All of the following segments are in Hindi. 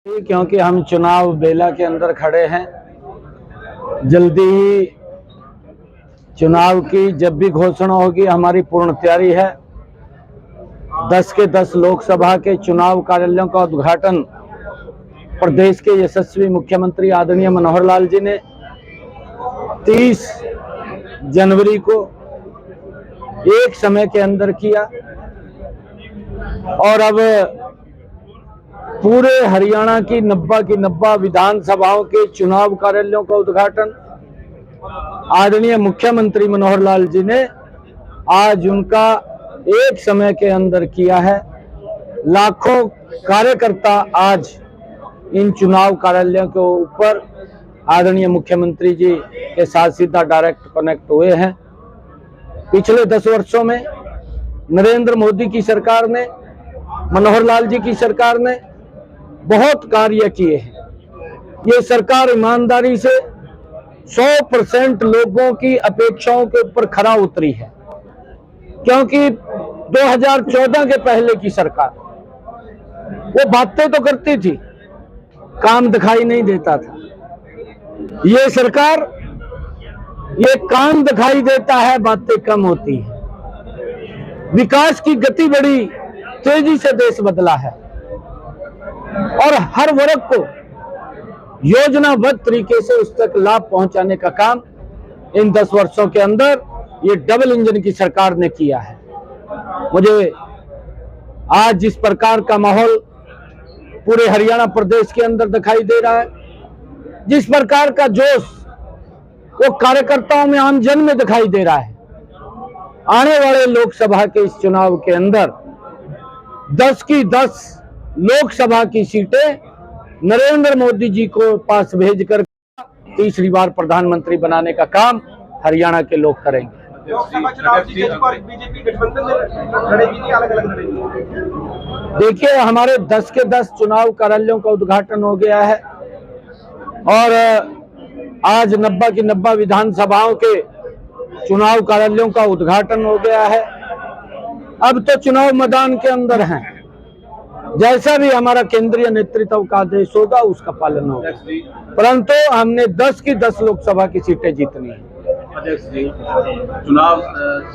क्योंकि हम चुनाव बेला के अंदर खड़े हैं। जल्दी ही चुनाव की जब भी घोषणा होगी हमारी पूर्ण तैयारी है। 10 के 10 लोकसभा के चुनाव कार्यालयों का उद्घाटन प्रदेश के यशस्वी मुख्यमंत्री आदरणीय मनोहर लाल जी ने 30 जनवरी को एक समय के अंदर किया और अब पूरे हरियाणा की 90 विधानसभाओं के चुनाव कार्यालयों का उद्घाटन आदरणीय मुख्यमंत्री मनोहर लाल जी ने आज उनका एक समय के अंदर किया है। लाखों कार्यकर्ता आज इन चुनाव कार्यालयों के ऊपर आदरणीय मुख्यमंत्री जी के साथ सीधा डायरेक्ट कनेक्ट हुए हैं। पिछले 10 वर्षों में नरेंद्र मोदी की सरकार ने, मनोहर लाल जी की सरकार ने बहुत कार्य किए हैं। ये सरकार ईमानदारी से 100% लोगों की अपेक्षाओं के ऊपर खरा उतरी है, क्योंकि 2014 के पहले की सरकार वो बातें तो करती थी, काम दिखाई नहीं देता था। ये सरकार ये काम दिखाई देता है, बातें कम होती है। विकास की गति बड़ी तेजी से देश बदला है और हर वर्ग को योजनाबद्ध तरीके से उस तक लाभ पहुंचाने का काम इन 10 वर्षों के अंदर ये डबल इंजन की सरकार ने किया है। मुझे आज जिस प्रकार का माहौल पूरे हरियाणा प्रदेश के अंदर दिखाई दे रहा है, जिस प्रकार का जोश वो कार्यकर्ताओं में, आम जन में दिखाई दे रहा है, आने वाले लोकसभा के इस चुनाव के अंदर 10 की 10 लोकसभा की सीटें नरेंद्र मोदी जी को पास भेजकर तीसरी बार प्रधानमंत्री बनाने का काम हरियाणा के लोग करेंगे। लोकसभा चुनाव बीजेपी गठबंधन में लड़ेगी नहीं, अलग-अलग लड़ेगी? देखिए, हमारे 10 के 10 चुनाव कार्यालयों का उद्घाटन हो गया है और आज 90 की 90 विधानसभाओं के चुनाव कार्यालयों का उद्घाटन हो गया है। अब तो चुनाव मैदान के अंदर हैं। जैसा भी हमारा केंद्रीय नेतृत्व का आदेश होगा उसका पालन होगा, परंतु हमने 10 की 10 लोकसभा की सीटें जीतनी है। अध्यक्ष जी, चुनाव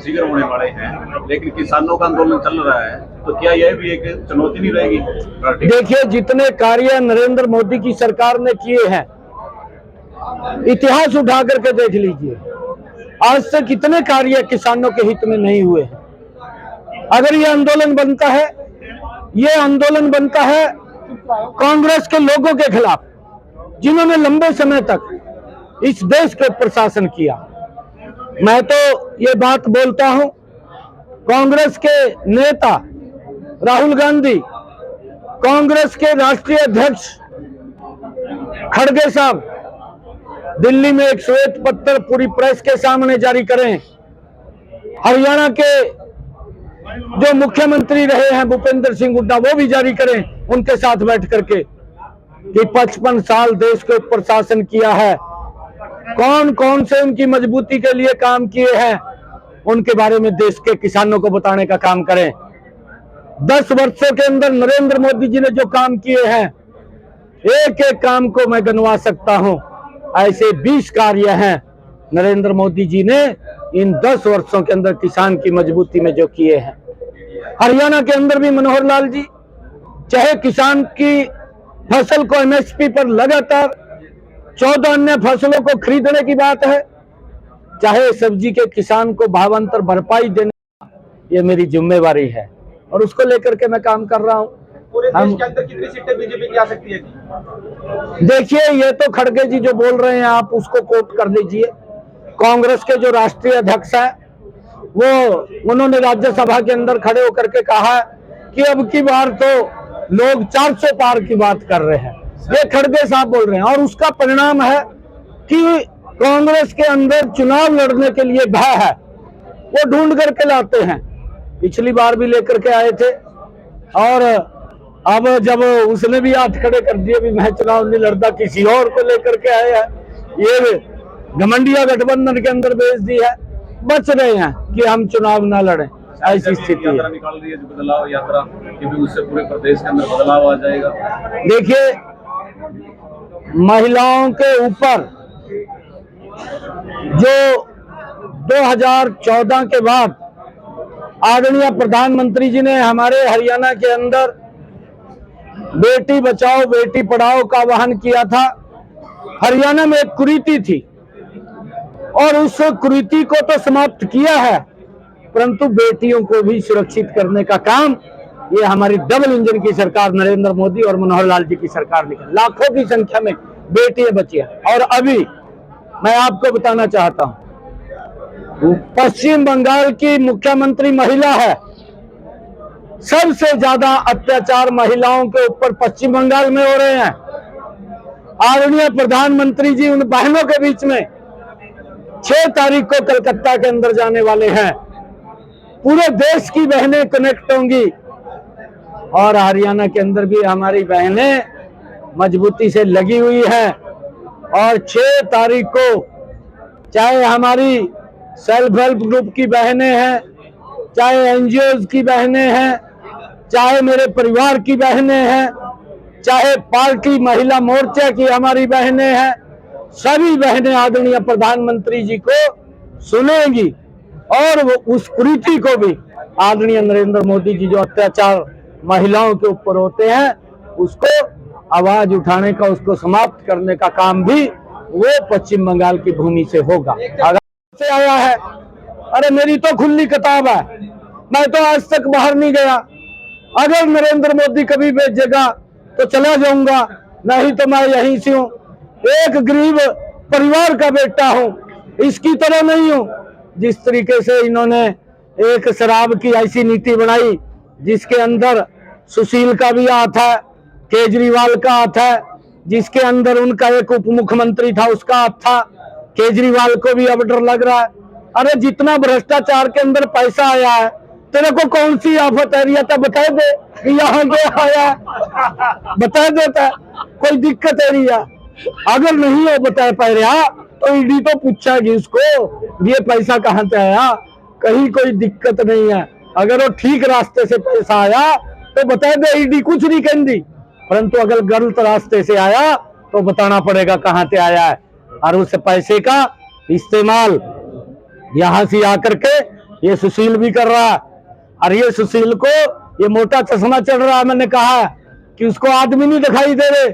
शीघ्र होने वाले हैं, लेकिन किसानों का आंदोलन चल रहा है, तो क्या यह भी एक चुनौती नहीं रहेगी? देखिए, जितने कार्य नरेंद्र मोदी की सरकार ने किए हैं, इतिहास उठा करके देख लीजिए, आज तक कितने कार्य किसानों के हित में नहीं हुए हैं। अगर ये आंदोलन बनता है, ये आंदोलन बनता है कांग्रेस के लोगों के खिलाफ, जिन्होंने लंबे समय तक इस देश के ऊपर शासन किया। मैं तो ये बात बोलता हूं, कांग्रेस के नेता राहुल गांधी, कांग्रेस के राष्ट्रीय अध्यक्ष खड़गे साहब दिल्ली में एक श्वेत पत्र पूरी प्रेस के सामने जारी करें। हरियाणा के जो मुख्यमंत्री रहे हैं भूपेंद्र सिंह हुड्डा, वो भी जारी करें उनके साथ बैठ करके कि 55 साल देश के ऊपर शासन किया है, कौन कौन से उनकी मजबूती के लिए काम किए हैं, उनके बारे में देश के किसानों को बताने का काम करें। 10 वर्षों के अंदर नरेंद्र मोदी जी ने जो काम किए हैं, एक एक काम को मैं गिनवा सकता हूं। ऐसे 20 कार्य हैं नरेंद्र मोदी जी ने इन 10 वर्षों के अंदर किसान की मजबूती में जो किए हैं। हरियाणा के अंदर भी मनोहर लाल जी, चाहे किसान की फसल को एमएसपी पर लगातार 14 अन्य फसलों को खरीदने की बात है, चाहे सब्जी के किसान को भावांतर भरपाई देने, ये मेरी जिम्मेवारी है और उसको लेकर के मैं काम कर रहा हूं। पूरे देश के अंदर कितनी सीटें बीजेपी की आ सकती है? देखिए, ये तो खड़गे जी जो बोल रहे हैं, आप उसको कोट कर लीजिए। कांग्रेस के जो राष्ट्रीय अध्यक्ष है, वो उन्होंने राज्यसभा के अंदर खड़े होकर के कहा कि अब की बार तो लोग 400 पार की बात कर रहे हैं। ये खड़गे साहब बोल रहे हैं और उसका परिणाम है कि कांग्रेस के अंदर चुनाव लड़ने के लिए भय है, वो ढूंढ करके लाते हैं। पिछली बार भी लेकर के आए थे और अब जब उसने भी हाथ खड़े कर दिए भी मैं चुनाव नहीं लड़ता, किसी और को लेकर के आए हैं, ये घमंडिया गठबंधन के अंदर भेज दी है। बच रहे हैं कि हम चुनाव ना लड़ें, ऐसी स्थिति है। निकाल रही है बदलाव यात्रा, कि भी उससे पूरे प्रदेश के अंदर बदलाव आ जाएगा। देखिए, महिलाओं के ऊपर जो 2014 के बाद आदरणीय प्रधानमंत्री जी ने हमारे हरियाणा के अंदर बेटी बचाओ बेटी पढ़ाओ का आह्वान किया था। हरियाणा में एक कुरीति थी और उस कुरीति को तो समाप्त किया है, परंतु बेटियों को भी सुरक्षित करने का काम ये हमारी डबल इंजन की सरकार नरेंद्र मोदी और मनोहर लाल जी की सरकार ने किया। लाखों की संख्या में बेटियां बची हैं। और अभी मैं आपको बताना चाहता हूं, पश्चिम बंगाल की मुख्यमंत्री महिला है। सबसे ज्यादा अत्याचार महिलाओं के ऊपर पश्चिम बंगाल में हो रहे हैं। आदरणीय प्रधानमंत्री जी उन बहनों के बीच में 6 तारीख को कलकत्ता के अंदर जाने वाले हैं। पूरे देश की बहनें कनेक्ट होंगी और हरियाणा के अंदर भी हमारी बहनें मजबूती से लगी हुई हैं। और 6 तारीख को चाहे हमारी सेल्फ हेल्प ग्रुप की बहनें हैं, चाहे एनजीओज की बहनें हैं, चाहे मेरे परिवार की बहनें हैं, चाहे पार्टी महिला मोर्चा की हमारी बहनें हैं, सभी बहनें आदरणीय प्रधानमंत्री जी को सुनेंगी और वो उस कुरीति को भी आदरणीय नरेंद्र मोदी जी जो अत्याचार महिलाओं के ऊपर होते हैं उसको आवाज उठाने का, उसको समाप्त करने का काम भी वो पश्चिम बंगाल की भूमि से होगा। अगर से आया है, अरे मेरी तो खुली किताब है, मैं तो आज तक बाहर नहीं गया। अगर नरेंद्र मोदी कभी भेजेगा तो चला जाऊंगा, नहीं तो मैं यहीं से हूँ। एक गरीब परिवार का बेटा हूँ, इसकी तरह नहीं हूँ। जिस तरीके से इन्होंने एक शराब की ऐसी नीति बनाई जिसके अंदर सुशील का भी हाथ है, केजरीवाल का हाथ है, जिसके अंदर उनका एक उप मुख्यमंत्री था उसका हाथ था, केजरीवाल को भी अब डर लग रहा है। अरे जितना भ्रष्टाचार के अंदर पैसा आया है, तेरे को कौन सी आफत आ रही है बता दे कि यहाँ पे आया, बता देता, कोई दिक्कत है नहीं है। अगर नहीं हो बता पा रहा तो ईडी तो पूछेगी उसको ये पैसा कहाँ से आया, कहीं कोई दिक्कत नहीं है। अगर वो ठीक रास्ते से पैसा आया तो बता दे, ईडी कुछ नहीं कहती, परंतु अगर गलत रास्ते से आया तो बताना पड़ेगा कहाँ से आया है। और उस पैसे का इस्तेमाल यहाँ से आकर के ये सुशील भी कर रहा है। और ये सुशील को ये मोटा चश्मा चढ़ रहा है। मैंने कहा कि उसको आदमी नहीं दिखाई दे रहे।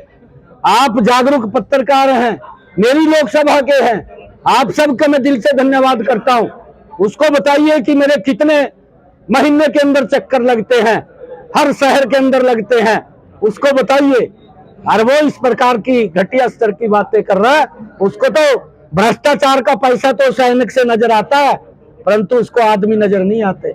आप जागरूक पत्रकार हैं, मेरी लोकसभा के हैं, आप सबका मैं दिल से धन्यवाद करता हूं। उसको बताइए कि मेरे कितने महीने के अंदर चक्कर लगते हैं, हर शहर के अंदर लगते हैं, उसको बताइए। और वो इस प्रकार की घटिया स्तर की बातें कर रहा है। उसको तो भ्रष्टाचार का पैसा तो सैनिक से नजर आता है, परंतु उसको आदमी नजर नहीं आते।